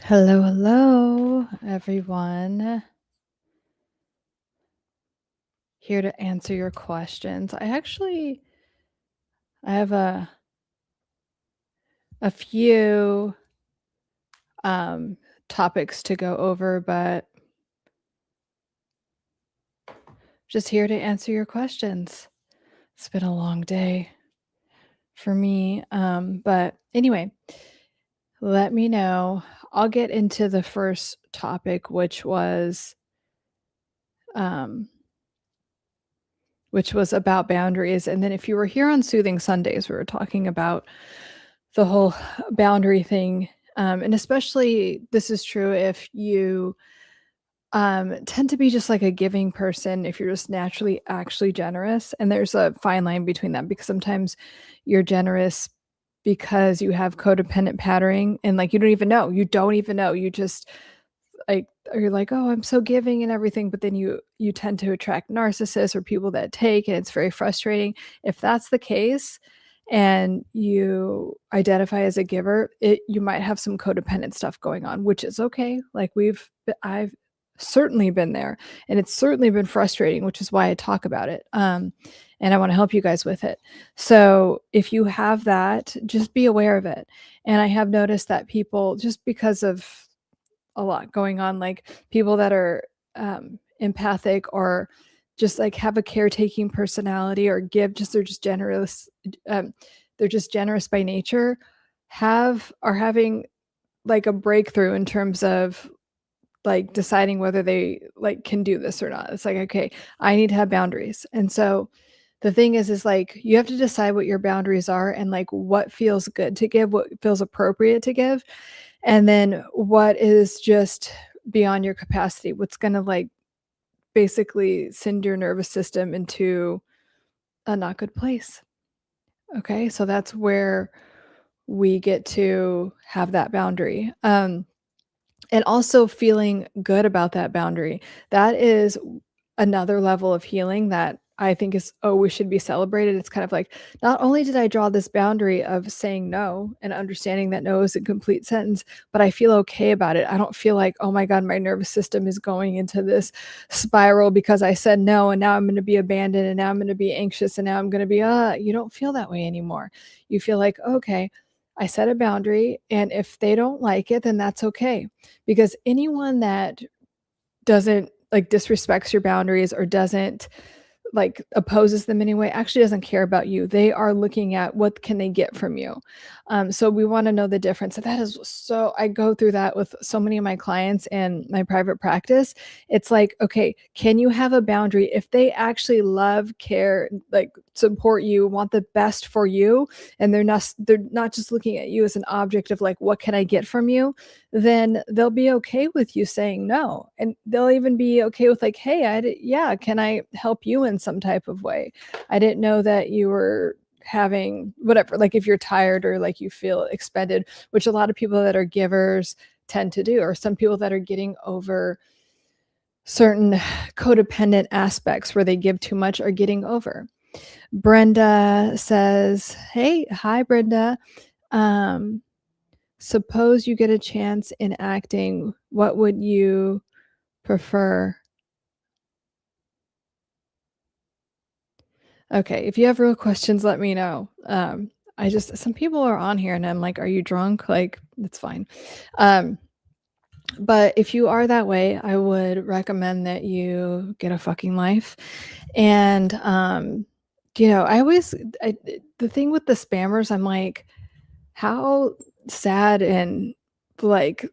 Hello, hello, everyone. Here to answer your questions. I have a few topics to go over, but just here to answer your questions. It's been a long day for me. But anyway, let me know. I'll get into the first topic, which was about boundaries. And then if you were here on Soothing Sundays, we were talking about the whole boundary thing. And especially this is true if you tend to be just like a giving person, if you're just naturally actually generous. And there's a fine line between that because sometimes you're generous because you have codependent patterning and like you don't even know. You just like you're like, oh, I'm so giving and everything, but then you tend to attract narcissists or people that take, and it's very frustrating. If that's the case and you identify as a giver, you might have some codependent stuff going on, which is okay. Like I've certainly been there, and it's certainly been frustrating, which is why I talk about it. And I want to help you guys with it. So if you have that, just be aware of it. And I have noticed that people, just because of a lot going on, like people that are empathic or just like have a caretaking personality or they're just generous, they're just generous by nature, are having like a breakthrough in terms of like deciding whether they like can do this or not. It's like, okay, I need to have boundaries. And so the thing is like you have to decide what your boundaries are and like what feels good to give, what feels appropriate to give, and then what is just beyond your capacity, what's going to like basically send your nervous system into a not good place. Okay, so that's where we get to have that boundary. And also feeling good about that boundary. That is another level of healing that I think is always should be celebrated. It's kind of like, not only did I draw this boundary of saying no and understanding that no is a complete sentence, but I feel okay about it. I don't feel like, oh my God, my nervous system is going into this spiral because I said no, and now I'm going to be abandoned, and now I'm going to be anxious, and now I'm going to be, you don't feel that way anymore. You feel like, okay, I set a boundary, and if they don't like it, then that's okay. Because anyone that doesn't like disrespects your boundaries or doesn't like opposes them anyway actually doesn't care about you. They are looking at what can they get from you. So we want to know the difference. And that is so, I go through that with so many of my clients in my private practice. It's like, okay, can you have a boundary if they actually love, care, like support you, want the best for you, and they're not just looking at you as an object of like, what can I get from you? Then they'll be okay with you saying no. And they'll even be okay with like, hey, yeah, can I help you in some type of way? I didn't know that you were having whatever, like if you're tired or like you feel expended, which a lot of people that are givers tend to do, or some people that are getting over certain codependent aspects where they give too much are getting over. Brenda says, hey, hi, Brenda. Um, Suppose you get a chance in acting, what would you prefer? Okay, if you have real questions, let me know. Some people are on here and I'm like, are you drunk? Like, it's fine. But if you are that way, I would recommend that you get a fucking life. And, the thing with the spammers, I'm like, how sad and like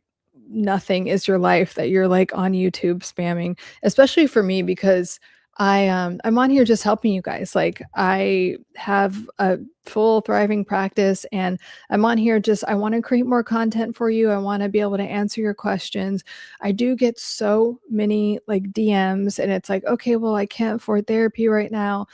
nothing is your life that you're like on YouTube spamming, especially for me because I'm on here just helping you guys. Like I have a full thriving practice and I'm on here just I want to create more content for you. I want to be able to answer your questions. I do get so many like DMs and it's like, okay, well, I can't afford therapy right now.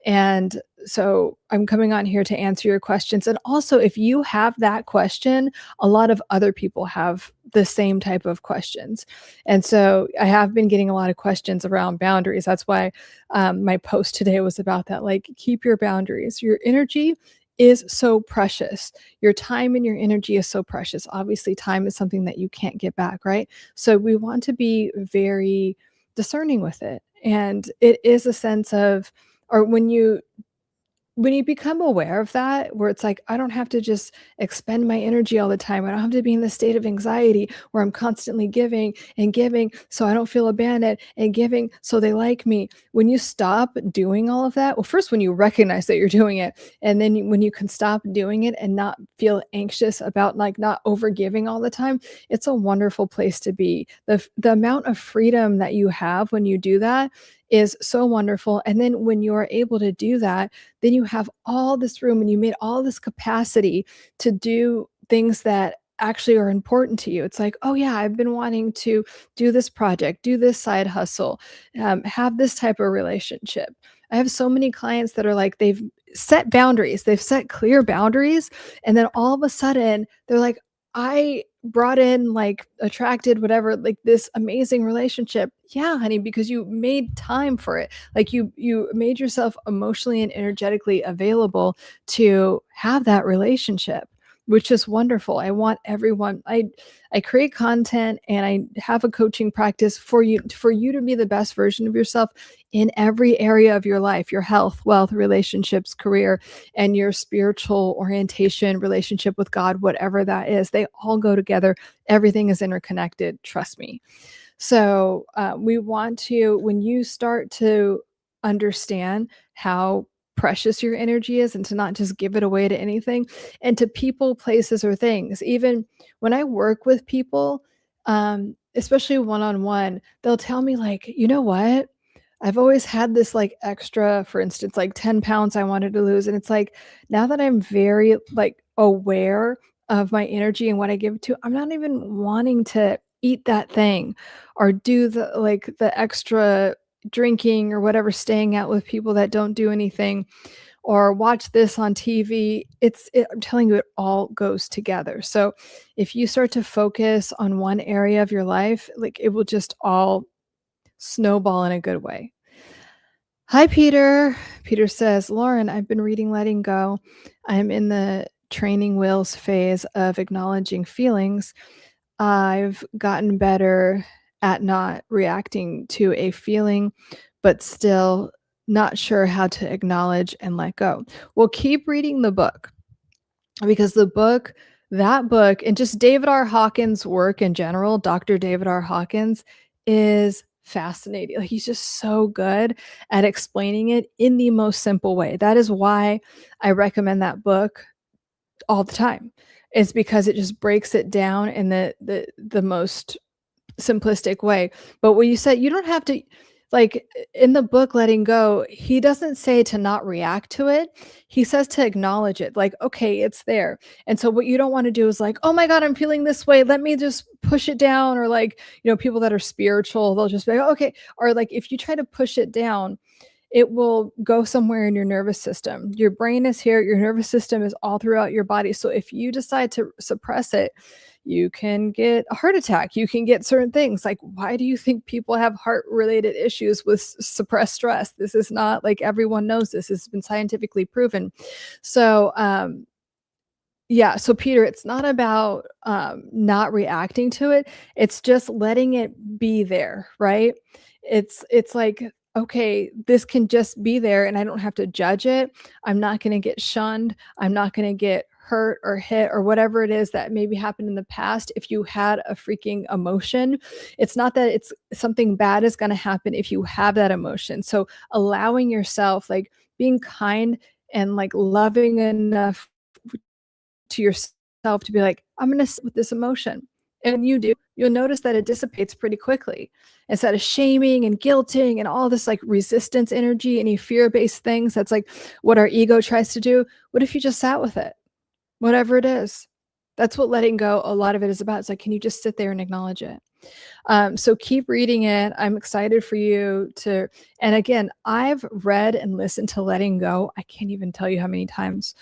And so I'm coming on here to answer your questions. And also, if you have that question, a lot of other people have the same type of questions. And so I have been getting a lot of questions around boundaries. That's why my post today was about that. Like, keep your boundaries. Your energy is so precious. Your time and your energy is so precious. Obviously, time is something that you can't get back, right? So we want to be very discerning with it. And it is a sense of, or when you become aware of that, where it's like, I don't have to just expend my energy all the time. I don't have to be in this state of anxiety where I'm constantly giving and giving so I don't feel abandoned and giving so they like me. When you stop doing all of that, well, first, when you recognize that you're doing it, and then when you can stop doing it and not feel anxious about like not over giving all the time, it's a wonderful place to be. The amount of freedom that you have when you do that is so wonderful. And then when you are able to do that, then you have all this room and you made all this capacity to do things that actually are important to you. It's like, oh yeah, I've been wanting to do this project, do this side hustle, have this type of relationship. I have so many clients that are like, they've set boundaries, they've set clear boundaries, and then all of a sudden they're like, I brought in, like, attracted, whatever, like this amazing relationship. Yeah, honey, because you made time for it. Like you made yourself emotionally and energetically available to have that relationship, which is wonderful. I want everyone, I create content and I have a coaching practice for you to be the best version of yourself in every area of your life, your health, wealth, relationships, career, and your spiritual orientation, relationship with God, whatever that is. They all go together. Everything is interconnected. Trust me. So we want to, when you start to understand how precious your energy is and to not just give it away to anything and to people, places, or things. Even when I work with people, especially one on one, they'll tell me, like, you know what? I've always had this like extra, for instance, like 10 pounds I wanted to lose. And it's like, now that I'm very like aware of my energy and what I give to, I'm not even wanting to eat that thing or do the extra drinking or whatever, staying out with people that don't do anything or watch this on TV. I'm telling you, it all goes together. So if you start to focus on one area of your life, like it will just all snowball in a good way. Hi, Peter. Peter says, Lauren, I've been reading Letting Go. I'm in the training wheels phase of acknowledging feelings. I've gotten better at not reacting to a feeling, but still not sure how to acknowledge and let go. Well, keep reading the book, because that book, and just David R. Hawkins' work in general, Dr. David R. Hawkins, is fascinating. Like, he's just so good at explaining it in the most simple way. That is why I recommend that book all the time. Is because it just breaks it down in the most simplistic way. But when you said you don't have to, like, in the book Letting Go, he doesn't say to not react to it. He says to acknowledge it. Like, okay, it's there. And so what you don't want to do is like, oh my God, I'm feeling this way. Let me just push it down. Or like, people that are spiritual, they'll just be like, okay. Or like if you try to push it down, it will go somewhere in your nervous system. Your brain is here, your nervous system is all throughout your body. So if you decide to suppress it, you can get a heart attack. You can get certain things. Like, why do you think people have heart related issues with suppressed stress? This is not like, everyone knows this. This has been scientifically proven. So, yeah. So Peter, it's not about not reacting to it. It's just letting it be there, right? It's like, okay, this can just be there and I don't have to judge it. I'm not going to get shunned. I'm not going to get hurt or hit or whatever it is that maybe happened in the past. If you had a freaking emotion, it's not that it's something bad is going to happen if you have that emotion. So allowing yourself, like being kind and like loving enough to yourself to be like, I'm going to sit with this emotion. And when you do, you'll notice that it dissipates pretty quickly. Instead of shaming and guilting and all this like resistance energy, any fear-based things, that's like what our ego tries to do. What if you just sat with it? Whatever it is. That's what letting go, a lot of it is about. It's like, can you just sit there and acknowledge it? So keep reading it. I'm excited for you to, and again, I've read and listened to Letting Go. I can't even tell you how many times.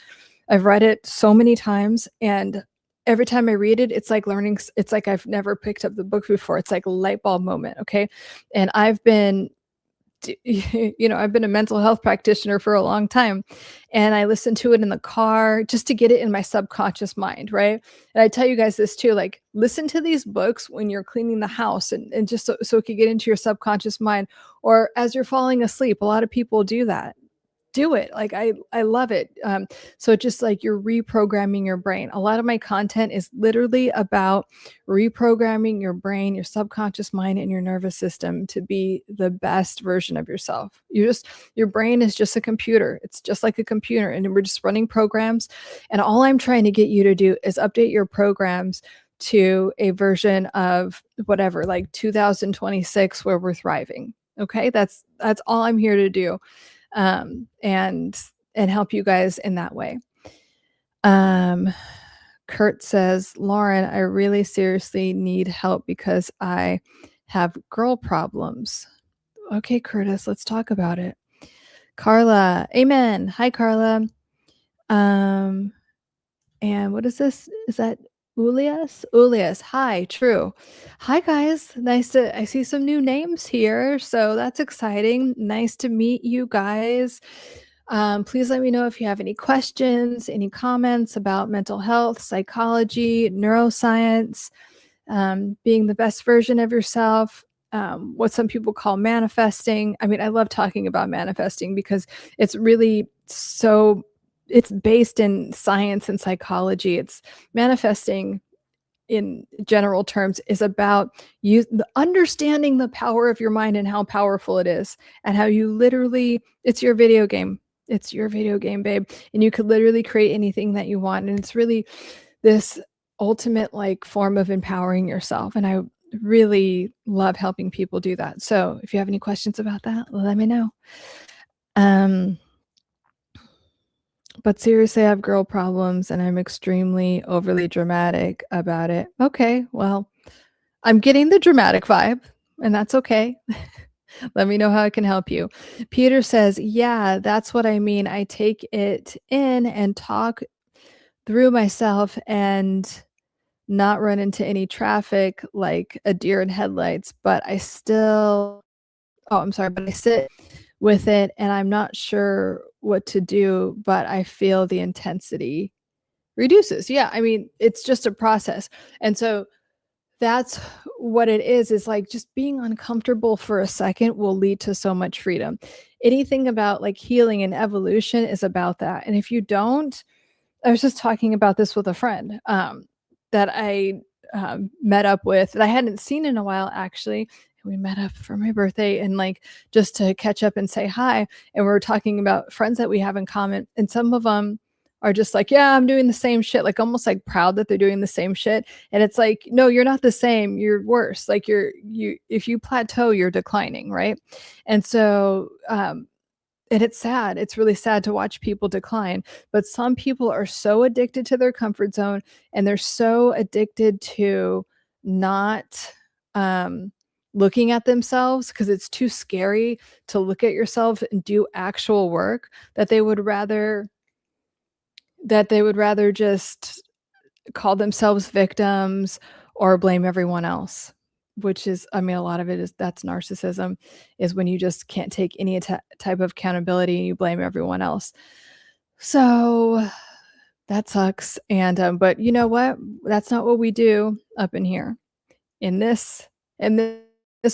I've read it so many times, and every time I read it, it's like learning. It's like I've never picked up the book before. It's like a light bulb moment. Okay. And I've been I've been a mental health practitioner for a long time, and I listen to it in the car just to get it in my subconscious mind, right? And I tell you guys this too, like, listen to these books when you're cleaning the house, and just so it can get into your subconscious mind, or as you're falling asleep. A lot of people do that. Do it. Like, I love it. So it's just like you're reprogramming your brain. A lot of my content is literally about reprogramming your brain, your subconscious mind, and your nervous system to be the best version of yourself. Your brain is just a computer. It's just like a computer, and we're just running programs. And all I'm trying to get you to do is update your programs to a version of whatever, like 2026, where we're thriving. Okay, that's all I'm here to do, and help you guys in that way. Um, Kurt says, Lauren, I really seriously need help because I have girl problems. Okay, Curtis, let's talk about it. Carla, amen. Hi, Carla. Um, and what is this? Is that Ulias? Ulias, hi, true. Hi, guys. I see some new names here, so that's exciting. Nice to meet you guys. Please let me know if you have any questions, any comments about mental health, psychology, neuroscience, being the best version of yourself, what some people call manifesting. I mean, I love talking about manifesting because it's really it's based in science and psychology. It's manifesting in general terms is about understanding the power of your mind and how powerful it is, and how you literally, it's your video game. It's your video game, babe. And you could literally create anything that you want. And it's really this ultimate like form of empowering yourself. And I really love helping people do that. So if you have any questions about that, let me know. But seriously, I have girl problems and I'm extremely overly dramatic about it. Okay, well, I'm getting the dramatic vibe, and that's okay. Let me know how I can help you. Peter says, yeah, that's what I mean. I take it in and talk through myself and not run into any traffic like a deer in headlights, but I still, oh, I'm sorry, but I sit with it and I'm not sure what to do, but I feel the intensity reduces. Yeah, I mean, it's just a process. And so that's what it is like just being uncomfortable for a second will lead to so much freedom. Anything about like healing and evolution is about that. And if you don't, I was just talking about this with a friend that I met up with that I hadn't seen in a while, actually. We met up for my birthday and like just to catch up and say hi. And we were talking about friends that we have in common. And some of them are just like, yeah, I'm doing the same shit, like almost like proud that they're doing the same shit. And it's like, no, you're not the same. You're worse. Like if you plateau, you're declining. Right. And so, and it's sad. It's really sad to watch people decline. But some people are so addicted to their comfort zone and they're so addicted to not looking at themselves because it's too scary to look at yourself and do actual work that they would rather just call themselves victims or blame everyone else, which is, I mean, a lot of it is that's narcissism, is when you just can't take any type of accountability and you blame everyone else. So that sucks. And but you know what? That's not what we do up in here in this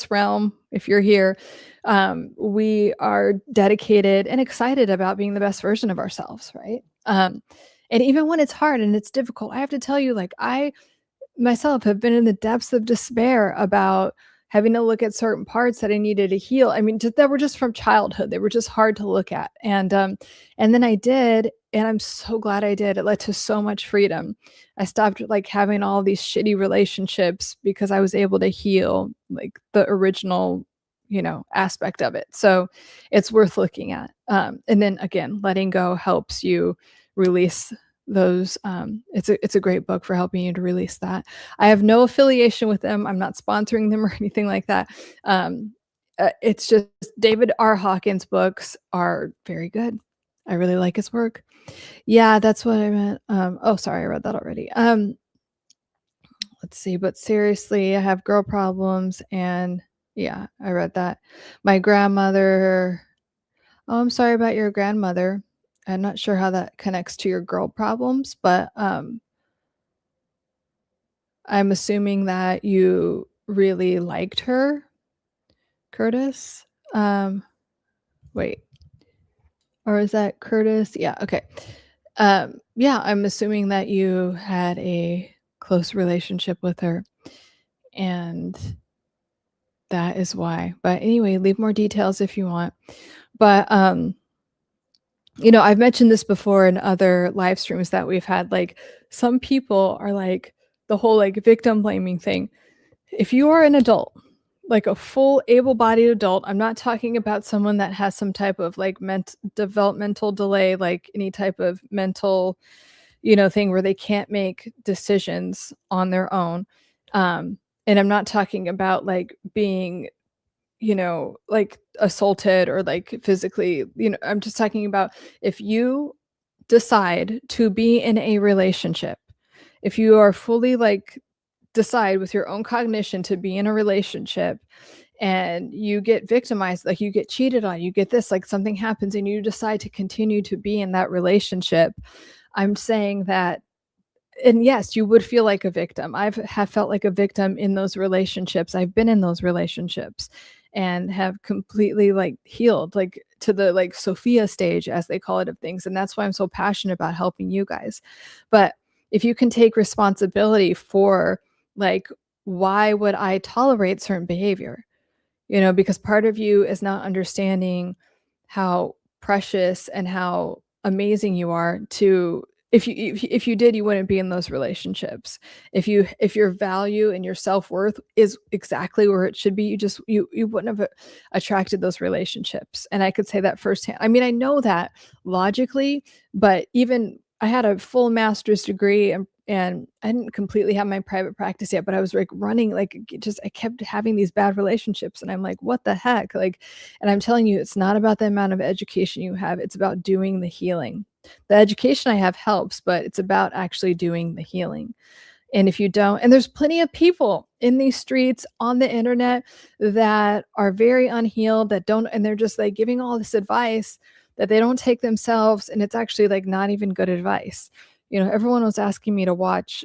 realm. If you're here, we are dedicated and excited about being the best version of ourselves, right? And even when it's hard and it's difficult, I have to tell you, like, I myself have been in the depths of despair about having to look at certain parts that I needed to heal. I mean, that were just from childhood. They were just hard to look at. And then I did, and I'm so glad I did. It led to so much freedom. I stopped like having all these shitty relationships because I was able to heal like the original, aspect of it. So it's worth looking at. And then again, letting go helps you release those. It's a great book for helping you to release that. I have no affiliation with them. I'm not sponsoring them or anything like that. It's just David R. Hawkins' books are very good. I really like his work. Yeah, that's what I meant. Oh, sorry, I read that already. Let's see, but seriously, I have girl problems and Yeah, I read that. My grandmother Oh, I'm sorry about your grandmother. I'm not sure how that connects to your girl problems, but, I'm assuming that you really liked her, Curtis? Um, wait, or is that Curtis? Yeah, okay. Yeah, I'm assuming that you had a close relationship with her, and that is why. But anyway, leave more details if you want. But, I've mentioned this before in other live streams that we've had, like, some people are like the whole, like, victim blaming thing. If you are an adult, like a full able-bodied adult, I'm not talking about someone that has some type of, like, developmental delay, like any type of mental, thing where they can't make decisions on their own. And I'm not talking about, like, being, like, assaulted or, like, physically, I'm just talking about if you decide to be in a relationship, if you are fully, like, decide with your own cognition to be in a relationship and you get victimized, like, you get cheated on, you get this, like, something happens and you decide to continue to be in that relationship, I'm saying that and yes, you would feel like a victim. Have felt like a victim in those relationships. I've been in those relationships and have completely, like, healed, like, to the, like, Sophia stage, as they call it, of things, and that's why I'm so passionate about helping you guys. But if you can take responsibility for, like, why would I tolerate certain behavior? Because part of you is not understanding how precious and how amazing you are to if you did, you wouldn't be in those relationships. If your value and your self-worth is exactly where it should be, you wouldn't have attracted those relationships. And I could say that firsthand. I mean, I know that logically, but even I had a full master's degree and I didn't completely have my private practice yet, but I was like running like just I kept having these bad relationships and I'm like, what the heck? Like, and I'm telling you, it's not about the amount of education you have, it's about doing the healing. The education I have helps, but it's about actually doing the healing. And if you don't, and there's plenty of people in these streets on the internet that are very unhealed, that don't, and they're just like giving all this advice that they don't take themselves. And it's actually like not even good advice. Everyone was asking me to watch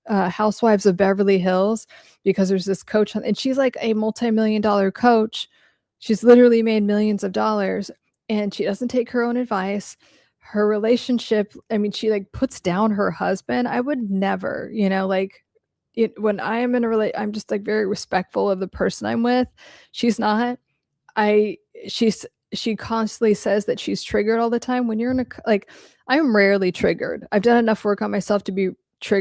Housewives of Beverly Hills because there's this coach, and she's like a multi-million-dollar coach. She's literally made millions of dollars, and she doesn't take her own advice. Her relationship, I mean, she like puts down her husband. I would never, like when I am in a I'm just like very respectful of the person I'm with. She's not. I she's she constantly says that she's triggered all the time. When you're in a like, I'm rarely triggered. I've done enough work on myself to be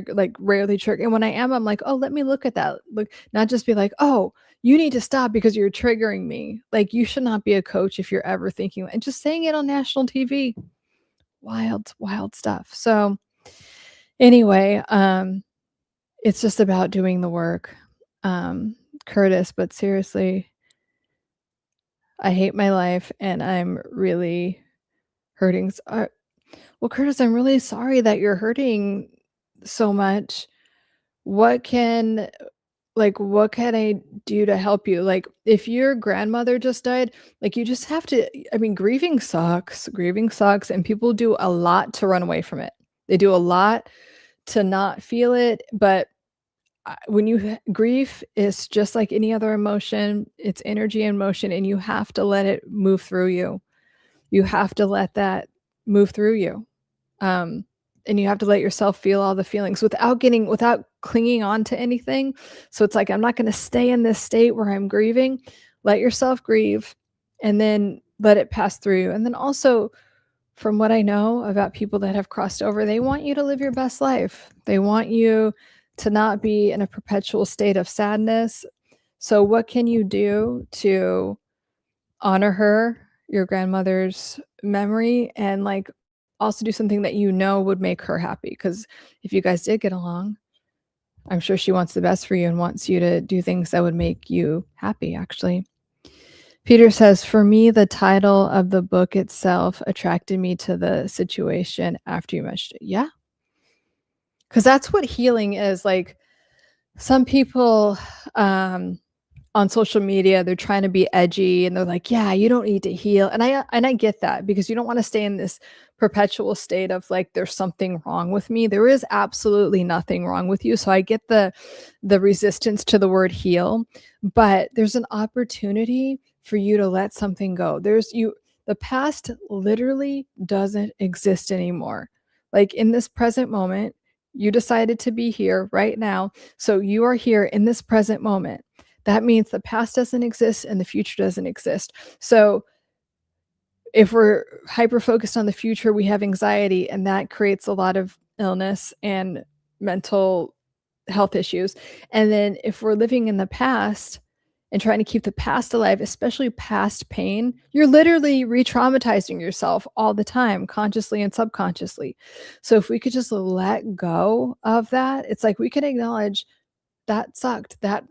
like rarely triggered. And when I am, I'm like, oh, let me look at that. Look, not just be like, oh, you need to stop because you're triggering me. Like, you should not be a coach if you're ever thinking and just saying it on national TV. Wild, wild stuff. So anyway, it's just about doing the work. Curtis, but seriously, I hate my life and I'm really hurting. Well, Curtis, I'm really sorry that you're hurting so much. What can what can I do to help you? Like, if your grandmother just died, like, you just have to I mean, grieving sucks, and people do a lot to run away from it. They do a lot to not feel it, but when you grief is just like any other emotion, it's energy and motion, and you have to let it move through you. You have to let that move through you. Um, and you have to let yourself feel all the feelings without clinging on to anything. So it's like, I'm not going to stay in this state where I'm grieving. Let yourself grieve and then let it pass through you. And then also, from what I know about people that have crossed over, they want you to live your best life. They want you to not be in a perpetual state of sadness. So what can you do to honor her, your grandmother's memory, and like also do something that would make her happy? Because if you guys did get along, I'm sure she wants the best for you and wants you to do things that would make you happy, actually. Peter says, for me, the title of the book itself attracted me to the situation after you mentioned it. Yeah. Because that's what healing is. Like, some people, on social media, they're trying to be edgy and they're like, "Yeah, you don't need to heal." And I get that because you don't wanna stay in this perpetual state of like, "There's something wrong with me." There is absolutely nothing wrong with you, so I get the resistance to the word heal, but there's an opportunity for you to let something go. The past literally doesn't exist anymore. Like, in this present moment, you decided to be here right now, so you are here in this present moment. That means the past doesn't exist and the future doesn't exist. So if we're hyper focused on the future, we have anxiety, and that creates a lot of illness and mental health issues. And then if we're living in the past and trying to keep the past alive, especially past pain, you're literally re-traumatizing yourself all the time, consciously and subconsciously. So if we could just let go of that, it's like we can acknowledge that sucked. That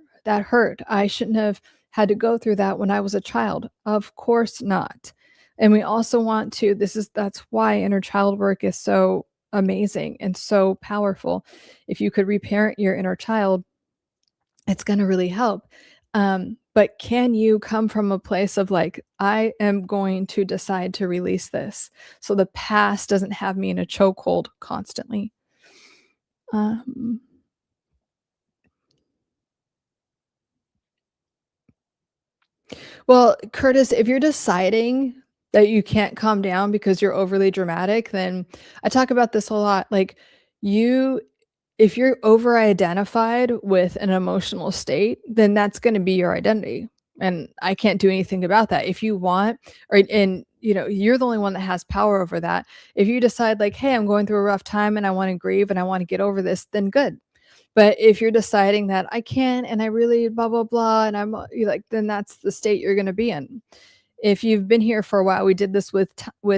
hurt. I shouldn't have had to go through that when I was a child. Of course not. And we also want to that's why inner child work is so amazing and so powerful. If you could reparent your inner child, it's going to really help. But can you come from a place of like, I am going to decide to release this so the past doesn't have me in a chokehold constantly? Um, Well, Curtis, if you're deciding that you can't calm down because you're overly dramatic, then I talk about this a lot. Like, you if you're over identified with an emotional state, then that's going to be your identity. And I can't do anything about that. If you want, or and you're the only one that has power over that. If you decide like, hey, I'm going through a rough time and I want to grieve and I want to get over this, then good. But if you're deciding that I can't and I really blah blah blah and you're like, then that's the state you're going to be in. If you've been here for a while, we did this with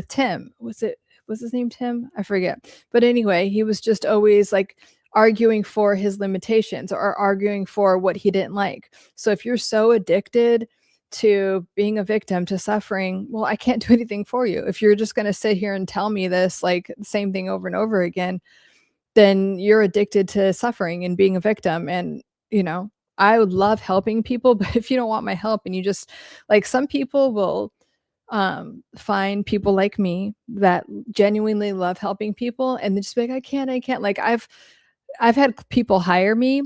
Tim. Was his name Tim? I forget. But anyway, he was just always like arguing for his limitations or arguing for what he didn't like. So if you're so addicted to being a victim to suffering, well, I can't do anything for you. If you're just going to sit here and tell me this like the same thing over and over again, then you're addicted to suffering and being a victim. And, you know, I would love helping people, but if you don't want my help and you just like some people will find people like me that genuinely love helping people and they just be like, I can't. Like I've had people hire me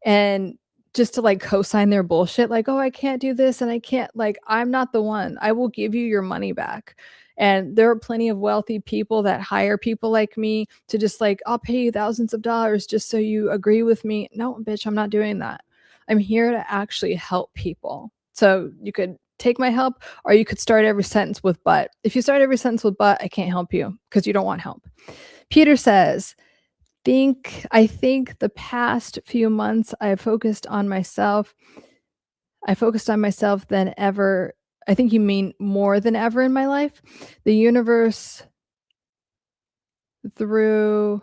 and just to like co-sign their bullshit, like, oh, I can't do this and I can't, like, I'm not the one. I will give you your money back. And there are plenty of wealthy people that hire people like me to just like, I'll pay you thousands of dollars just so you agree with me. No, bitch, I'm not doing that. I'm here to actually help people. So you could take my help or you could start every sentence with but. If you start every sentence with but, I can't help you because you don't want help. Peter says, I think the past few months I focused on myself than ever. I think you mean more than ever in my life. The universe through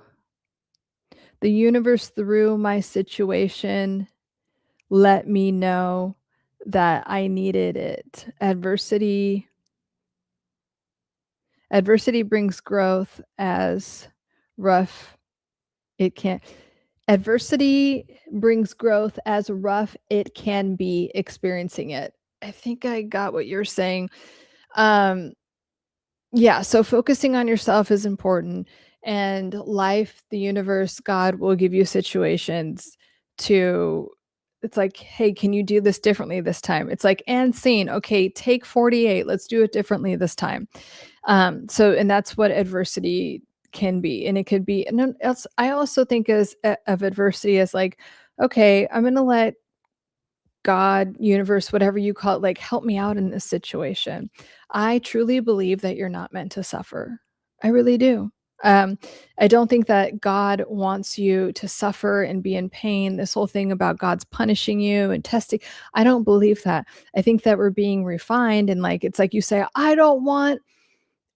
through my situation let me know that I needed it. Adversity brings growth as rough it can adversity brings growth as rough it can be experiencing it. I think I got what you're saying. Um, yeah, so focusing on yourself is important, and life, the universe, God will give you situations to it's like, "Hey, can you do this differently this time?" It's like, "And scene. Okay, take 48. Let's do it differently this time." And that's what adversity can be, and it could be and then else I also think of adversity as like, "Okay, I'm gonna let God, universe, whatever you call it, like, help me out in this situation. I truly believe that you're not meant to suffer. I really do. Um, I don't think that God wants you to suffer and be in pain. This whole thing about God's punishing you and testing, I don't believe that. I think that we're being refined and like it's like you say, I don't want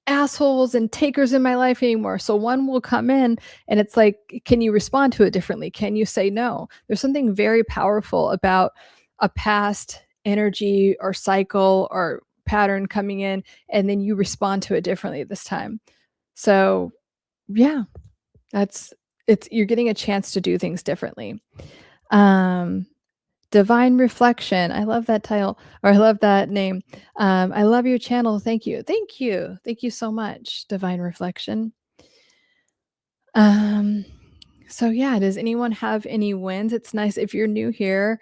assholes and takers in my life anymore. So one will come in and it's like, can you respond to it differently? Can you say no? There's something very powerful about a past energy or cycle or pattern coming in, and then you respond to it differently this time. So, yeah, that's you're getting a chance to do things differently. Um, Divine Reflection. I love that title, or I love that name. I love your channel. Thank you. Thank you. Thank you so much, Divine Reflection. Um, so yeah, does anyone have any wins? It's nice if you're new here.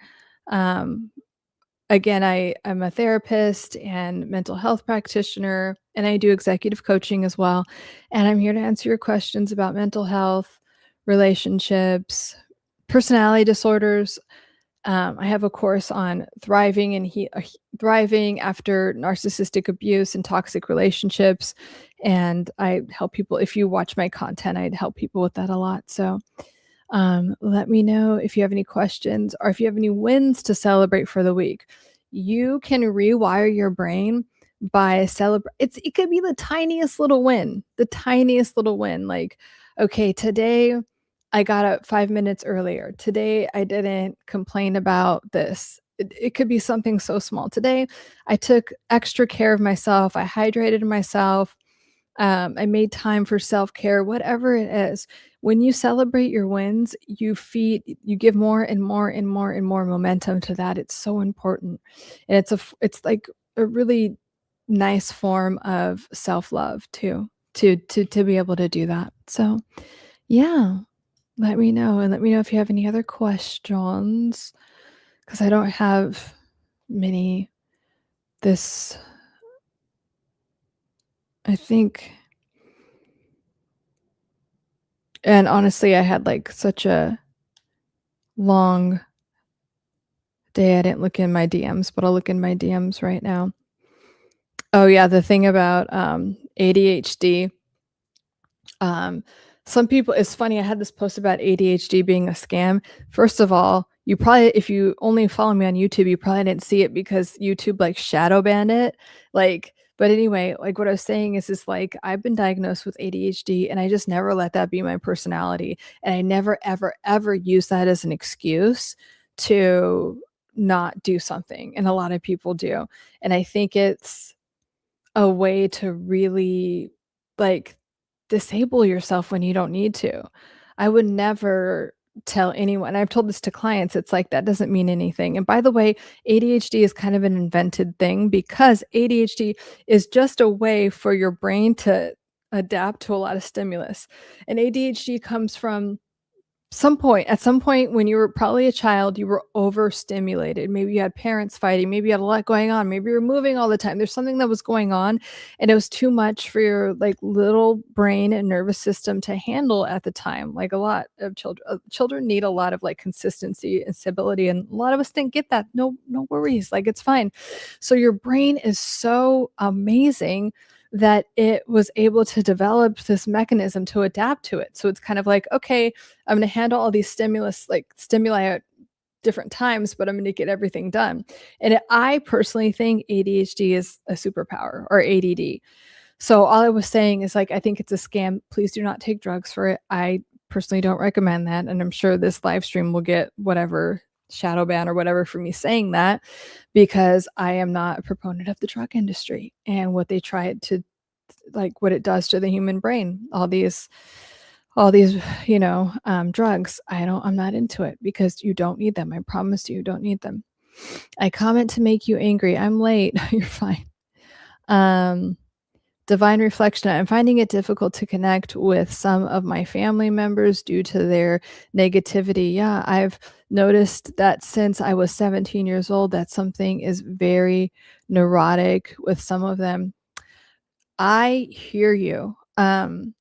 Um, Again, I'm a therapist and mental health practitioner, and I do executive coaching as well. And I'm here to answer your questions about mental health, relationships, personality disorders. I have a course on thriving after narcissistic abuse and toxic relationships, and I help people. If you watch my content, I'd help people with that a lot. So let me know if you have any questions or if you have any wins to celebrate for the week. You can rewire your brain by celebrate. It could be the tiniest little win, the tiniest little win. Like, okay, today I got up 5 minutes earlier. Today I didn't complain about this. It could be something so small. Today I took extra care of myself. I hydrated myself. I made time for self-care, whatever it is. When you celebrate your wins, you give more and more and more and more momentum to that. It's so important. And it's like a really nice form of self-love too, to be able to do that. So, yeah, let me know, and let me know if you have any other questions, because I don't have many this I think. And honestly, I had, like, such a long day. I didn't look in my DMs, but I'll look in my DMs right now. Oh, yeah, the thing about, ADHD, um, some people it's funny, I had this post about ADHD being a scam. First of all, you probably if you only follow me on YouTube, you probably didn't see it because YouTube, like, shadow banned it, like but anyway, like, what I was saying is, like, I've been diagnosed with ADHD, and I just never let that be my personality, and I never, ever, ever use that as an excuse to not do something, and a lot of people do, and I think it's a way to really, like, disable yourself when you don't need to. I would never tell anyone I've told this to clients, it's like, that doesn't mean anything, and by the way, ADHD is kind of an invented thing because ADHD is just a way for your brain to adapt to a lot of stimulus, and ADHD comes from at some point when you were probably a child, you were overstimulated. Maybe you had parents fighting, maybe you had a lot going on, maybe you were moving all the time. There's something that was going on, and it was too much for your, like, little brain and nervous system to handle at the time. Like, a lot of children need a lot of, like, consistency and stability, and a lot of us didn't get that. No worries, like, it's fine. So your brain is so amazing that it was able to develop this mechanism to adapt to it. So it's kind of like, okay, I'm going to handle all these stimuli at different times, but I'm going to get everything done. And I personally think ADHD is a superpower, or ADD. So all I was saying is, like, I think it's a scam. Please do not take drugs for it. I personally don't recommend that. And I'm sure this live stream will get whatever shadow ban or whatever for me saying that, because I am not a proponent of the drug industry and what they try to, like, what it does to the human brain. All these drugs. I'm not into it because you don't need them. I promise you don't need them. I comment to make you angry. I'm late. You're fine. Um, Divine reflection. I'm finding it difficult to connect with some of my family members due to their negativity. Yeah, I've noticed that since I was 17 years old, that something is very neurotic with some of them. I hear you. And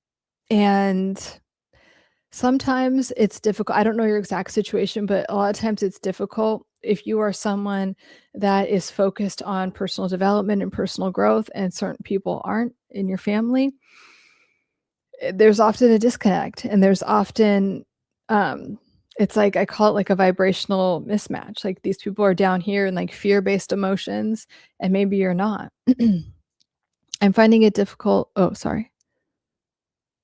sometimes it's difficult. I don't know your exact situation, but a lot of times it's difficult if you are someone that is focused on personal development and personal growth, and certain people aren't in your family. There's often a disconnect, and there's often, um, it's like I call it like a vibrational mismatch. Like, these people are down here in, like, fear-based emotions, and maybe you're not. I'm finding it difficult. Oh, sorry.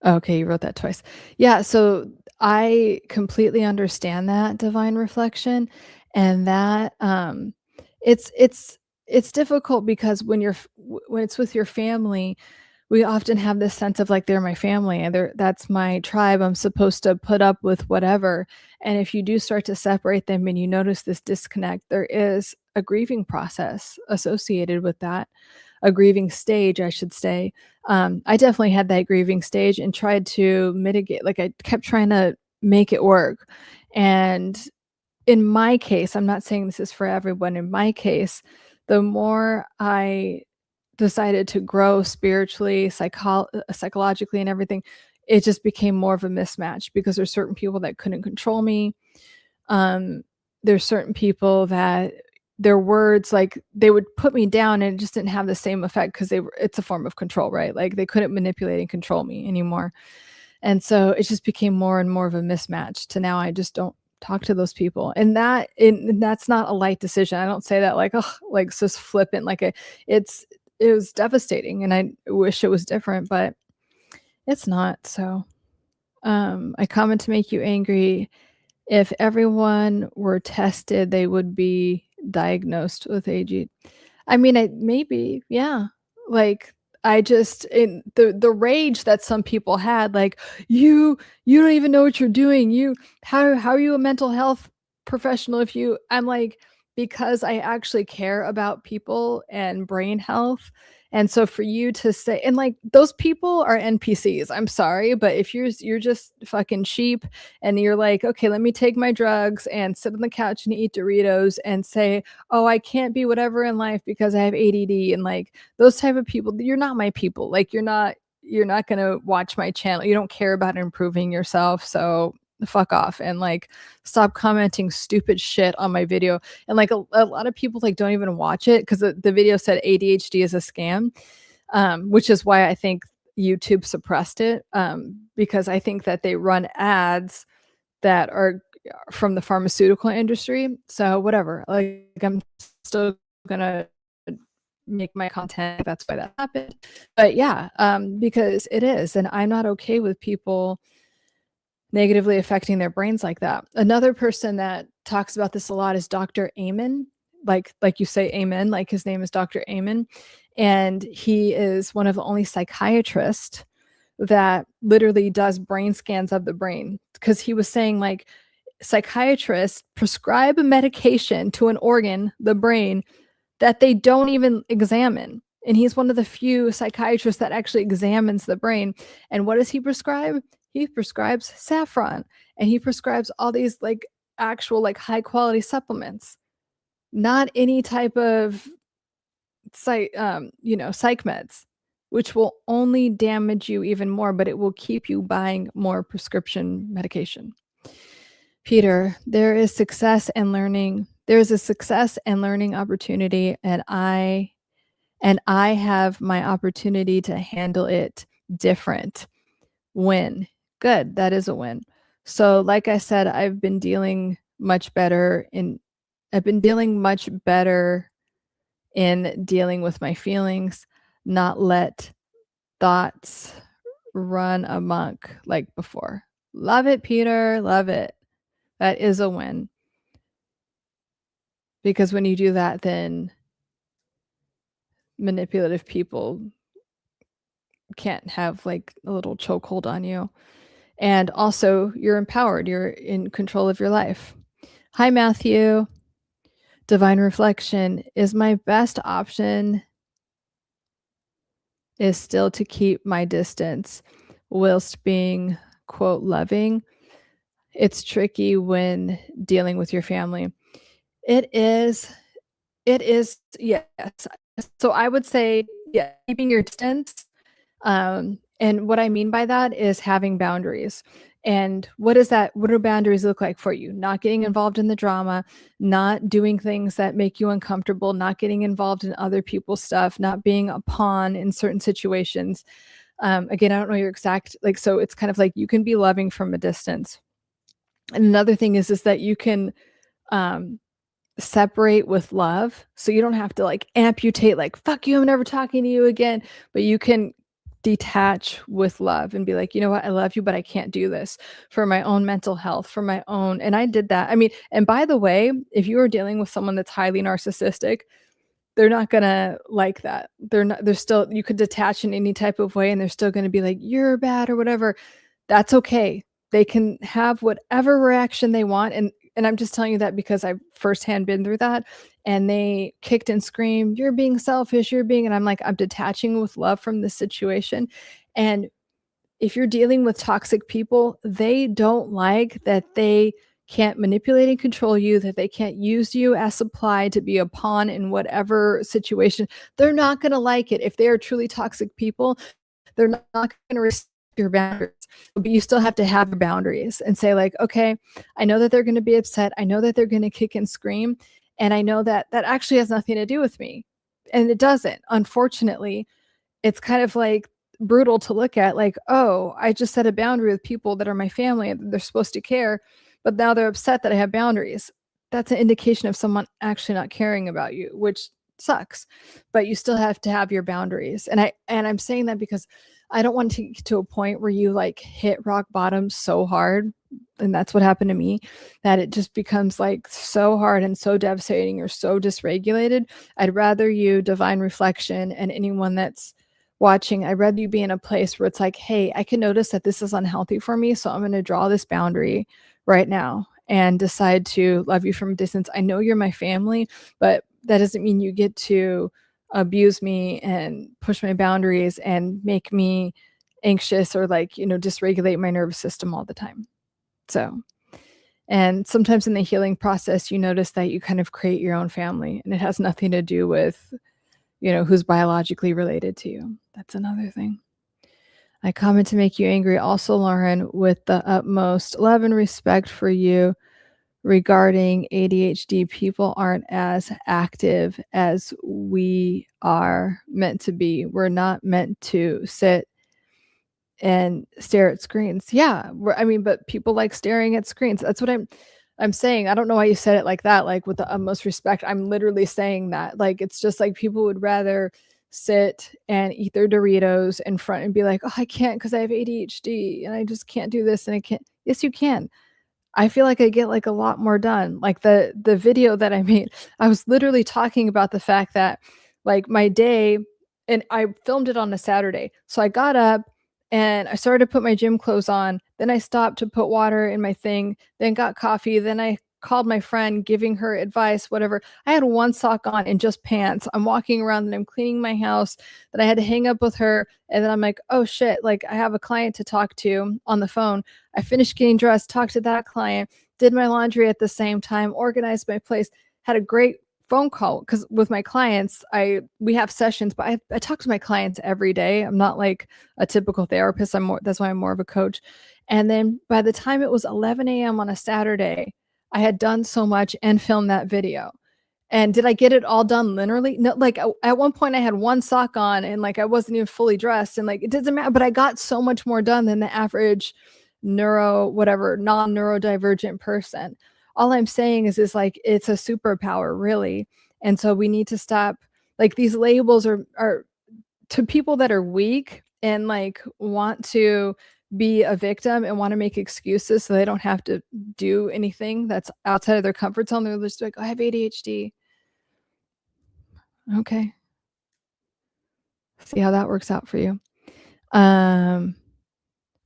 Okay, you wrote that twice. Yeah, so I completely understand that, divine reflection, and that, it's difficult because when it's with your family, we often have this sense of like they're my family and that's my tribe. I'm supposed to put up with whatever. And if you do start to separate them and you notice this disconnect, there is a grieving process associated with that, a grieving stage, I should say. I definitely had that grieving stage and tried to mitigate, like I kept trying to make it work. And in my case, I'm not saying this is for everyone. In my case, the more I decided to grow spiritually, psychologically, and everything, it just became more of a mismatch because there's certain people that couldn't control me. Um, there's certain people that their words, like they would put me down and it just didn't have the same effect because it's a form of control, right? Like they couldn't manipulate and control me anymore. And so it just became more and more of a mismatch to now I just don't talk to those people. And that's not a light decision. I don't say that like, oh, like it's just flippant. It's it was devastating and I wish it was different, but it's not. So I comment to make you angry. If everyone were tested, they would be diagnosed with AG. I mean, I maybe, yeah. Like I just in the rage that some people had, like you don't even know what you're doing. How are you a mental health professional if you I'm like because I actually care about people and brain health. And so for you to say and like those people are NPCs. I'm sorry, but if you're just fucking sheep and you're like, okay, let me take my drugs and sit on the couch and eat Doritos and say, oh, I can't be whatever in life because I have ADD and like those type of people, you're not my people. Like you're not going to watch my channel. You don't care about improving yourself. So fuck off and like stop commenting stupid shit on my video. And like a lot of people like don't even watch it because the video said ADHD is a scam, which is why I think YouTube suppressed it, because I think that they run ads that are from the pharmaceutical industry. So whatever, like I'm still gonna make my content. That's why that happened. But yeah, because it is, and I'm not okay with people negatively affecting their brains like that. Another person that talks about this a lot is Dr. Amen. Like you say amen, like his name is Dr. Amen. And he is one of the only psychiatrists that literally does brain scans of the brain. Because he was saying like psychiatrists prescribe a medication to an organ, the brain, that they don't even examine. And he's one of the few psychiatrists that actually examines the brain. And what does he prescribe? He prescribes saffron and he prescribes all these like actual like high quality supplements, not any type of psych meds, which will only damage you even more, but it will keep you buying more prescription medication. Peter, there is success and learning. There is a success and learning opportunity, and I have my opportunity to handle it different. Win. Good. That is a win. So, like I said, I've been dealing much better in dealing with my feelings, not let thoughts run amok like before. Love it, Peter. Love it. That is a win. Because when you do that, then manipulative people can't have like a little chokehold on you. And also, you're empowered, you're in control of your life. Hi, Matthew. Divine reflection is my best option is still to keep my distance whilst being, quote, loving. It's tricky when dealing with your family. It is, yes. So I would say, yeah, keeping your distance. And what I mean by that is having boundaries. And what do boundaries look like for you? Not getting involved in the drama, not doing things that make you uncomfortable, not getting involved in other people's stuff, not being a pawn in certain situations. Again, I don't know your exact, like, so it's kind of like you can be loving from a distance. And another thing is that you can separate with love. So you don't have to like amputate, like, fuck you, I'm never talking to you again. But you can detach with love and be like, you know what, I love you, but I can't do this for my own mental health, for my own. And I did that. I mean, and by the way, if you are dealing with someone that's highly narcissistic, they're not gonna like that. They're still you could detach in any type of way, and they're still gonna be like, "You're bad," or whatever. That's okay. They can have whatever reaction they want, and I'm just telling you that because I've firsthand been through that, and they kicked and screamed, "You're being selfish, you're being," and I'm like, "I'm detaching with love from this situation," and if you're dealing with toxic people, they don't like that they can't manipulate and control you, that they can't use you as supply to be a pawn in whatever situation. They're not gonna like it. If they are truly toxic people, they're not gonna respect your boundaries. But you still have to have your boundaries and say, like, okay, I know that they're gonna be upset. I know that they're gonna kick and scream. And I know that that actually has nothing to do with me. And it doesn't, unfortunately. It's kind of like brutal to look at, like, oh, I just set a boundary with people that are my family and they're supposed to care, but now they're upset that I have boundaries. That's an indication of someone actually not caring about you, which sucks. But you still have to have your boundaries. And I'm saying that because I don't want to get to a point where you like hit rock bottom so hard, and that's what happened to me, that it just becomes like so hard and so devastating or so dysregulated. I'd rather you, divine reflection, and anyone that's watching, I'd rather you be in a place where it's like, hey, I can notice that this is unhealthy for me. So I'm going to draw this boundary right now and decide to love you from a distance. I know you're my family, but that doesn't mean you get to abuse me and push my boundaries and make me anxious or like, dysregulate my nervous system all the time. So, and sometimes in the healing process, you notice that you kind of create your own family and it has nothing to do with who's biologically related to you. That's another thing. I comment to make you angry. Also, Lauren, with the utmost love and respect for you regarding ADHD, people aren't as active as we are meant to be. We're not meant to sit and stare at screens. Yeah, I mean, but people like staring at screens. That's what I'm saying. I don't know why you said it like that, like with the utmost respect. I'm literally saying that. Like it's just like people would rather sit and eat their Doritos in front and be like, "Oh, I can't because I have ADHD and I just can't do this and I can't." Yes, you can. I feel like I get, like, a lot more done. Like, the video that I made, I was literally talking about the fact that, like, my day, and I filmed it on a Saturday. So I got up and I started to put my gym clothes on, then I stopped to put water in my thing, then got coffee, then I called my friend giving her advice, whatever. I had one sock on and just pants. I'm walking around and I'm cleaning my house, then I had to hang up with her, and then I'm like, "Oh, shit," like, I have a client to talk to on the phone. I finished getting dressed, talked to that client, did my laundry at the same time, organized my place, had a great phone call because with my clients, we have sessions, but I talk to my clients every day. I'm not like a typical therapist. That's why I'm more of a coach. And then by the time it was 11 a.m. on a Saturday, I had done so much and filmed that video. And did I get it all done linearly? No, like at one point I had one sock on and like I wasn't even fully dressed and like it doesn't matter, but I got so much more done than the average non-neurodivergent person. All I'm saying is like it's a superpower, really. And so we need to stop, like, these labels are to people that are weak and like want to be a victim and want to make excuses so they don't have to do anything that's outside of their comfort zone. They're just like, "Oh, I have ADHD." Okay. See how that works out for you. Um,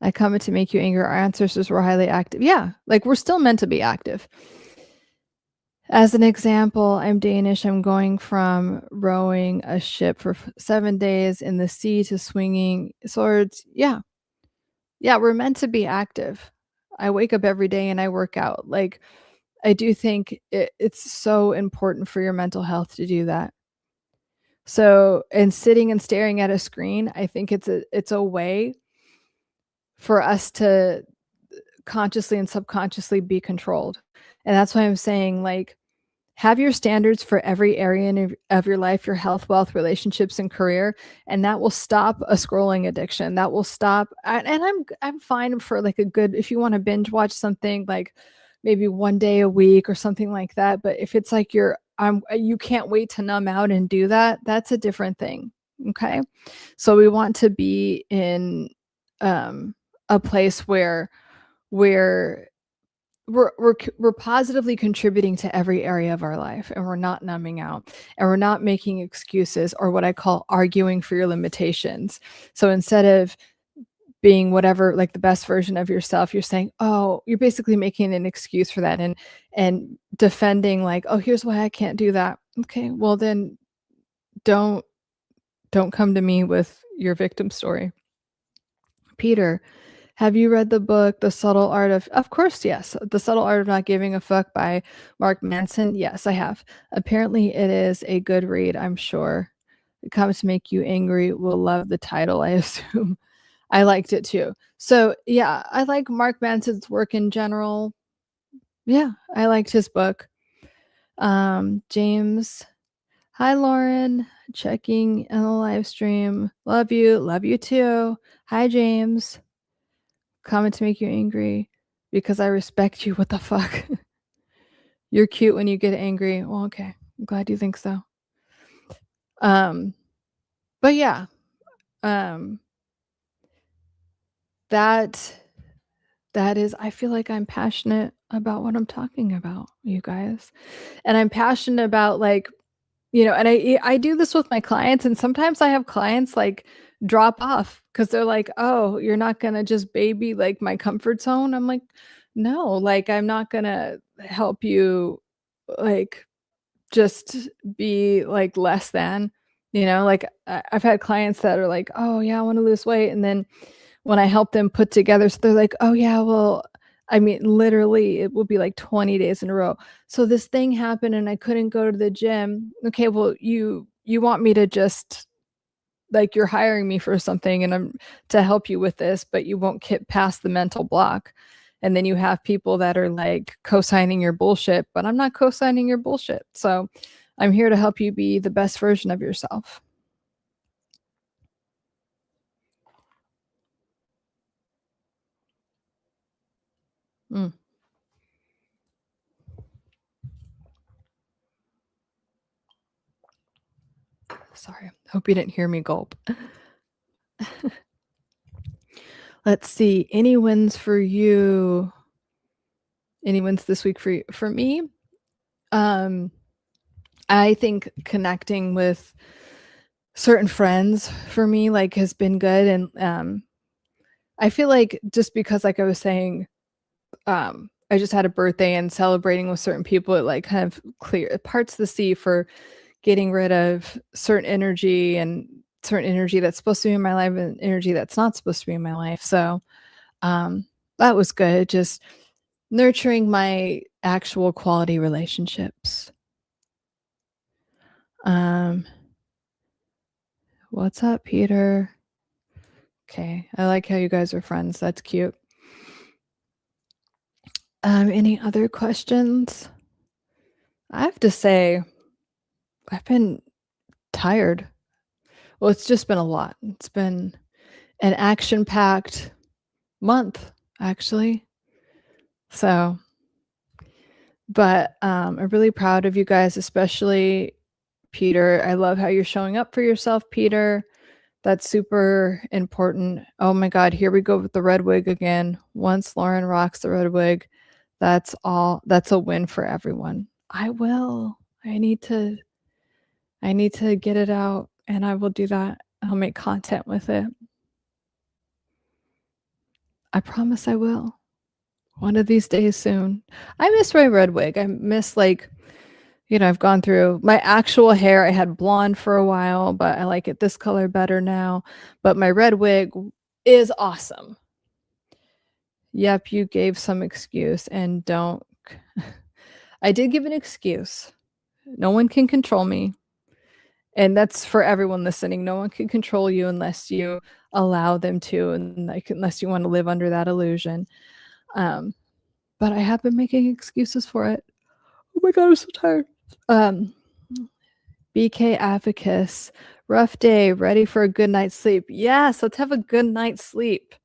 I come to make you angry. Our ancestors were highly active. Yeah, like we're still meant to be active. As an example, I'm Danish. I'm going from rowing a ship for 7 days in the sea to swinging swords. Yeah. Yeah, we're meant to be active. I wake up every day and I work out. Like, I do think it's so important for your mental health to do that. So, and sitting and staring at a screen, I think it's a way for us to consciously and subconsciously be controlled. And that's why I'm saying, like, have your standards for every area of your life, your health, wealth, relationships, and career, and that will stop a scrolling addiction. That will stop. And I'm fine for like a good, if you want to binge watch something, like maybe one day a week or something like that. But if it's like you can't wait to numb out and do that, that's a different thing. Okay, so we want to be in a place where we're we're positively contributing to every area of our life, and we're not numbing out, and we're not making excuses or what I call arguing for your limitations. So instead of being whatever, like the best version of yourself, you're saying, oh, you're basically making an excuse for that, and defending like, oh, here's why I can't do that. Okay, well then don't don't come to me with your victim story. Peter, have you read the book The Subtle Art of course, yes. The Subtle Art of Not Giving a Fuck by Mark Manson? Yes, I have. Apparently it is a good read, I'm sure. Comes to Make You Angry will love the title, I assume. I liked it too. So, yeah, I like Mark Manson's work in general. Yeah, I liked his book. James, hi, Lauren, checking in the live stream. Love you. Love you too. Hi, James. Comment to make you angry because I respect you. What the fuck? You're cute when you get angry. Well, okay. I'm glad you think so. But yeah, um, that is, I feel like I'm passionate about what I'm talking about, you guys. And I'm passionate about like, and I do this with my clients, and sometimes I have clients like drop off because they're like, oh, you're not gonna just baby like my comfort zone. I'm like, no, like I'm not gonna help you like just be like less than, like I've had clients that are like, oh yeah, I want to lose weight, and then when I help them put together, so they're like, oh yeah, well, I mean, literally it will be like 20 days in a row. So this thing happened and I couldn't go to the gym. Okay, well, you want me to just like you're hiring me for something and I'm to help you with this, but you won't get past the mental block. And then you have people that are like co-signing your bullshit, but I'm not co-signing your bullshit. So I'm here to help you be the best version of yourself. Mm. Sorry. Hope you didn't hear me gulp. Let's see. Any wins for you? Any wins this week for you? For me, I think connecting with certain friends for me like has been good, and I feel like just because like I was saying, I just had a birthday and celebrating with certain people, it like kind of it parts the sea for getting rid of certain energy and certain energy that's supposed to be in my life and energy that's not supposed to be in my life. So that was good. Just nurturing my actual quality relationships. What's up, Peter? Okay, I like how you guys are friends. That's cute. Any other questions? I have to say, I've been tired. Well, it's just been a lot. It's been an action-packed month, actually. So, but I'm really proud of you guys, especially Peter. I love how you're showing up for yourself, Peter. That's super important. Oh my God, here we go with the red wig again. Once Lauren rocks the red wig, that's a win for everyone. I will. I need to get it out, and I will do that. I'll make content with it. I promise I will. One of these days soon. I miss my red wig. I miss like, I've gone through my actual hair. I had blonde for a while, but I like it this color better now. But my red wig is awesome. Yep, you gave some excuse and don't. I did give an excuse. No one can control me. And that's for everyone listening. No one can control you unless you allow them to, and like unless you want to live under that illusion. But I have been making excuses for it. Oh my God, I'm so tired. BK Advocates, rough day, ready for a good night's sleep. Yes, let's have a good night's sleep.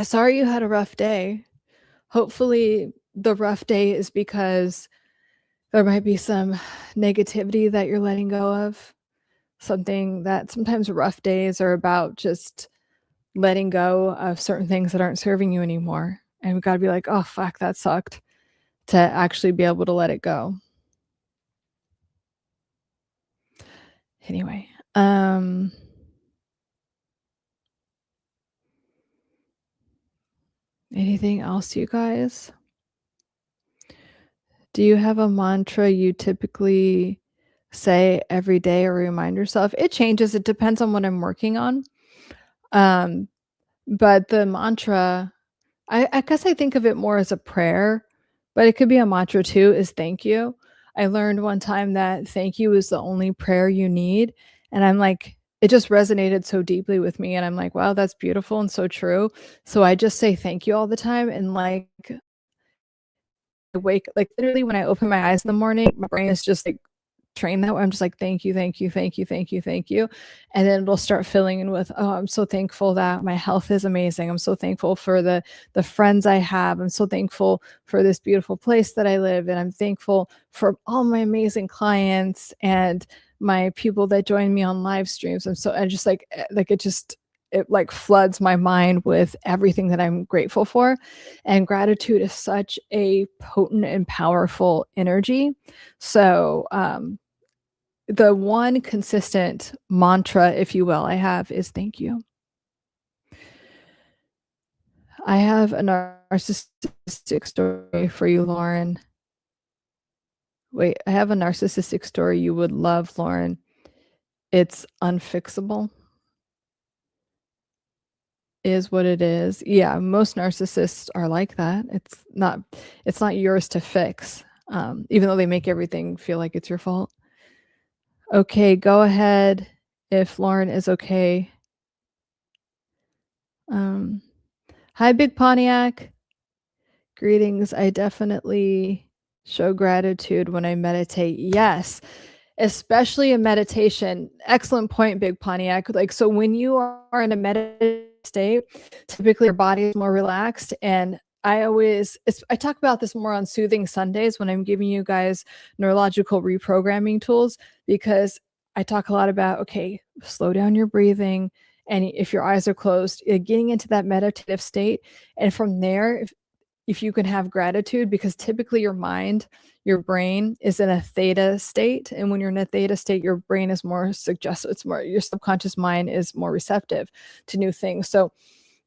Sorry you had a rough day. Hopefully the rough day is because there might be some negativity that you're letting go of. Something that sometimes rough days are about just letting go of certain things that aren't serving you anymore. and we gotta be like, "Oh, fuck, that sucked," to actually be able to let it go. Anyway, anything else, you guys? Do you have a mantra you typically say every day or remind yourself? It changes, it depends on what I'm working on. Um, but the mantra, I guess I think of it more as a prayer, but it could be a mantra too, is thank you. I learned one time that thank you is the only prayer you need, and I'm like it just resonated so deeply with me, and I'm like, "Wow, that's beautiful and so true." So I just say thank you all the time, and, like, I wake like, literally, when I open my eyes in the morning, my brain is just, like, trained that way. I'm just like, "Thank you, thank you, thank you, thank you, thank you," and then it'll start filling in with, "Oh, I'm so thankful that my health is amazing. I'm so thankful for the friends I have. I'm so thankful for this beautiful place that I live, and I'm thankful for all my amazing clients and my people that join me on live streams." I just like it like floods my mind with everything that I'm grateful for. And gratitude is such a potent and powerful energy. So, the one consistent mantra, if you will, I have is thank you. I have a narcissistic story for you, Lauren. Wait, I have a narcissistic story you would love, Lauren. It's unfixable, is what it is. Yeah, most narcissists are like that. It's not yours to fix, even though they make everything feel like it's your fault. Okay, go ahead if Lauren is okay. Um, Hi, Big Pontiac. Greetings. I definitely show gratitude when I meditate. Yes, especially in meditation. Excellent point, Big Pontiac. Like, so when you are in a meditative state, typically your body is more relaxed. And I talk about this more on Soothing Sundays when I'm giving you guys neurological reprogramming tools, because I talk a lot about, okay, slow down your breathing. And if your eyes are closed, getting into that meditative state. And from there, if you can have gratitude, because typically your brain is in a theta state. And when you're in a theta state, your brain is more suggestive. It's more, your subconscious mind is more receptive to new things. So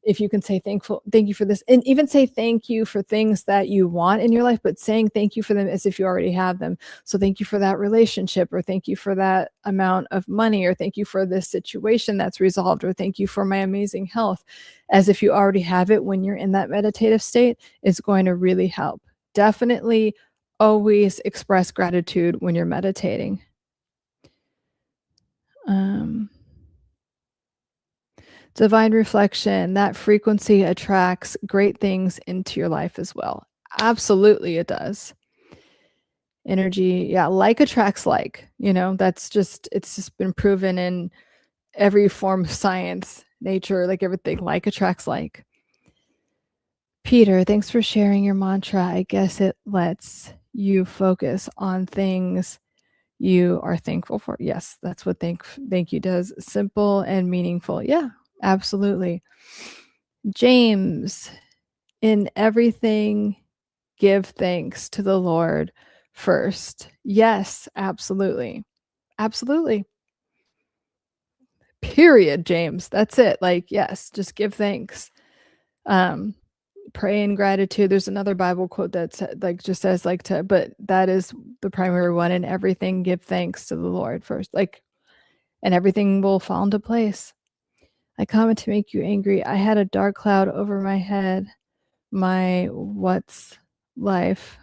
if you can say thank you for this, and even say thank you for things that you want in your life, but saying thank you for them as if you already have them. So thank you for that relationship, or thank you for that amount of money, or thank you for this situation that's resolved, or thank you for my amazing health, as if you already have it when you're in that meditative state, is going to really help. Definitely always express gratitude when you're meditating. Um, Divine reflection, that frequency attracts great things into your life as well. Absolutely, it does. Energy, yeah, like attracts like, it's just been proven in every form of science, nature, like everything, like attracts like. Peter, thanks for sharing your mantra. I guess it lets you focus on things you are thankful for. Yes, that's what thank you does. Simple and meaningful. Yeah, absolutely. James, in everything, give thanks to the Lord first. Yes, absolutely. Absolutely. Period, James. That's it. Like, yes, just give thanks. Um, Pray in gratitude. There's another Bible quote that's like just says like to, but that is the primary one. In everything, give thanks to the Lord first. Like, and everything will fall into place. I comment to make you angry. I had a dark cloud over my head. My what's life,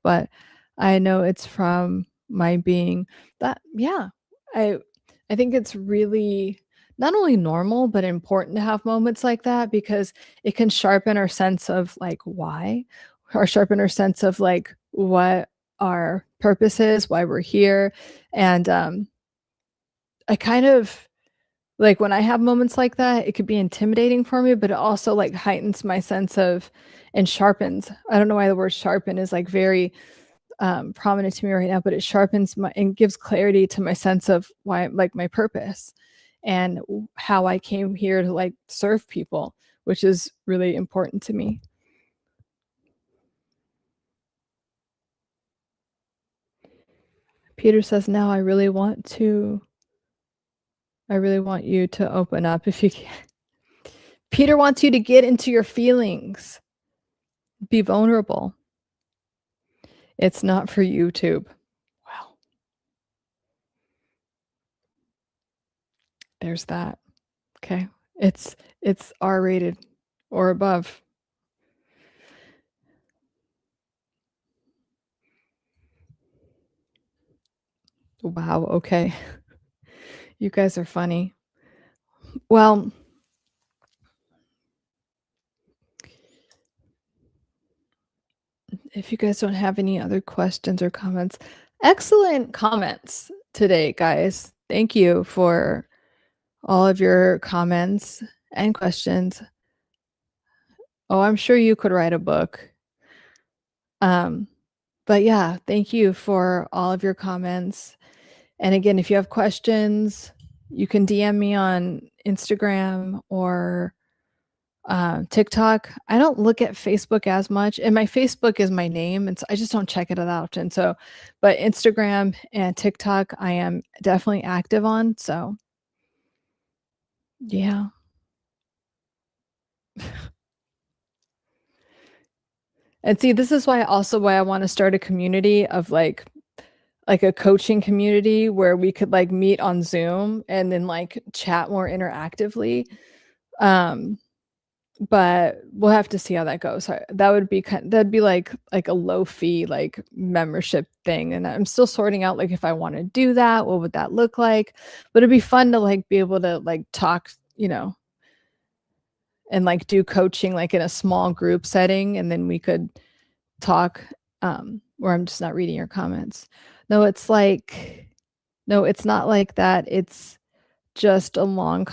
but I know it's from my being. That, yeah, i I think it's really not only normal but important to have moments like that, because it can sharpen our sense of like why, or sharpen our sense of like what our purpose is, why we're here. And I kind of like when I have moments like that, it could be intimidating for me, but it also like heightens my sense of, and sharpens. I don't know why the word sharpen is like very prominent to me right now, but it sharpens my and gives clarity to my sense of why, like my purpose and how I came here to like serve people, which is really important to me. Peter says, "Now I really want you to open up if you can." Peter wants you to get into your feelings. Be vulnerable. It's not for YouTube. Wow. There's that. Okay. It's R-rated or above. Wow, okay. You guys are funny. Well, if you guys don't have any other questions or comments, excellent comments today, guys. Thank you for all of your comments and questions. Oh, I'm sure you could write a book. But yeah, thank you for all of your comments. And again, if you have questions, you can DM me on Instagram or TikTok. I don't look at Facebook as much, and my Facebook is my name, and so I just don't check it that often. So, but Instagram and TikTok, I am definitely active on. So, yeah. And see, this is why I want to start a community of like a coaching community where we could like meet on Zoom and then like chat more interactively. Um, but we'll have to see how that goes. That would be that'd be like a low fee like membership thing, and I'm still sorting out like if I want to do that, what would that look like? But it'd be fun to like be able to like talk, and like do coaching like in a small group setting, and then we could talk where I'm just not reading your comments. No, it's like no, it's not like that. It's just a long and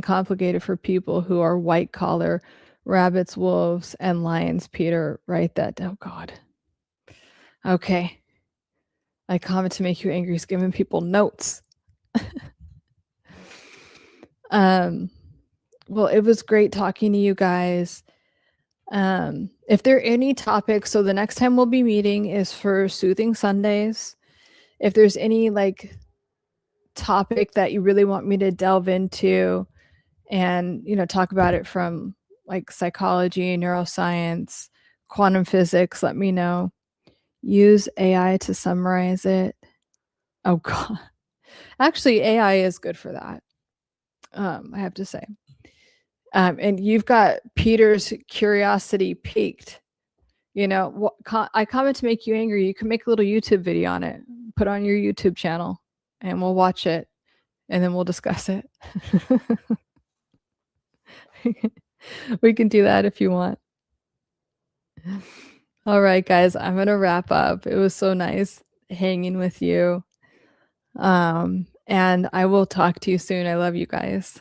complicated for people who are white collar rabbits, wolves, and lions. Peter, write that down. Oh God. Okay. I comment to make you angry is giving people notes. Well, it was great talking to you guys. If there are any topics, so the next time we'll be meeting is for Soothing Sundays. If there's any like topic that you really want me to delve into and, talk about it from like psychology, neuroscience, quantum physics, let me know. Use AI to summarize it. Oh God. Actually, AI is good for that. I have to say. And you've got Peter's curiosity peaked. I comment to make you angry. You can make a little YouTube video on it, put on your YouTube channel, and we'll watch it, and then we'll discuss it. We can do that if you want. All right, guys, I'm gonna wrap up. It was so nice hanging with you. And I will talk to you soon. I love you guys.